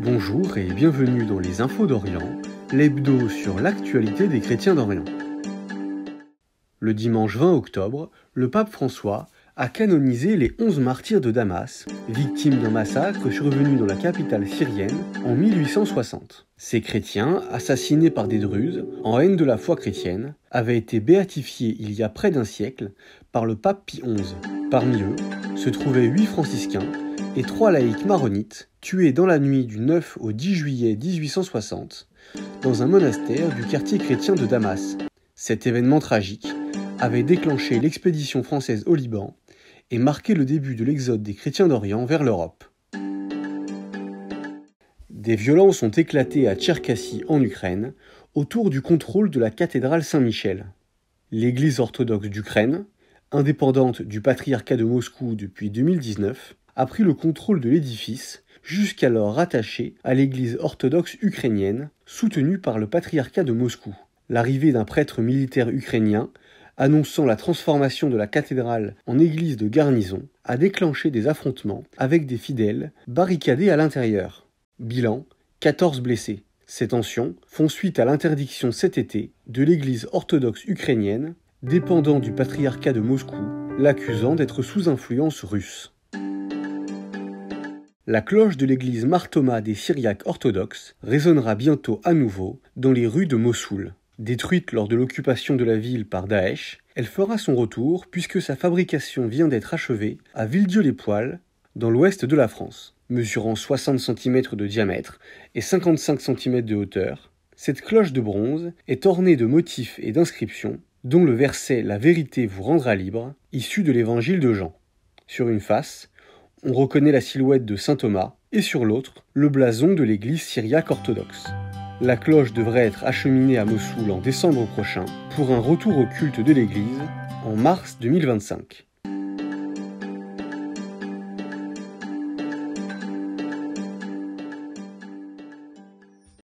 Bonjour et bienvenue dans les Infos d'Orient, l'hebdo sur l'actualité des chrétiens d'Orient. Le dimanche 20 octobre, le pape François a canonisé les 11 martyrs de Damas, victimes d'un massacre survenu dans la capitale syrienne en 1860. Ces chrétiens, assassinés par des druzes, en haine de la foi chrétienne, avaient été béatifiés il y a près d'un siècle par le pape Pie XI. Parmi eux se trouvaient 8 franciscains et 3 laïcs maronites tués dans la nuit du 9 au 10 juillet 1860 dans un monastère du quartier chrétien de Damas. Cet événement tragique avait déclenché l'expédition française au Liban et marqué le début de l'exode des chrétiens d'Orient vers l'Europe. Des violences ont éclaté à Tcherkassy en Ukraine autour du contrôle de la cathédrale Saint-Michel. L'Église orthodoxe d'Ukraine, indépendante du patriarcat de Moscou depuis 2019, a pris le contrôle de l'édifice, jusqu'alors rattaché à l'Église orthodoxe ukrainienne, soutenue par le patriarcat de Moscou. L'arrivée d'un prêtre militaire ukrainien, annonçant la transformation de la cathédrale en église de garnison, a déclenché des affrontements avec des fidèles barricadés à l'intérieur. Bilan, 14 blessés. Ces tensions font suite à l'interdiction cet été de l'Église orthodoxe ukrainienne, dépendant du patriarcat de Moscou, l'accusant d'être sous influence russe. La cloche de l'église Mar Thoma des Syriaques orthodoxes résonnera bientôt à nouveau dans les rues de Mossoul. Détruite lors de l'occupation de la ville par Daesh, elle fera son retour puisque sa fabrication vient d'être achevée à Villedieu-les-Poêles, dans l'ouest de la France. Mesurant 60 cm de diamètre et 55 cm de hauteur, cette cloche de bronze est ornée de motifs et d'inscriptions, dont le verset « La vérité vous rendra libre » issu de l'évangile de Jean. Sur une face, on reconnaît la silhouette de saint Thomas et sur l'autre, le blason de l'église syriaque orthodoxe. La cloche devrait être acheminée à Mossoul en décembre prochain pour un retour au culte de l'église en mars 2025.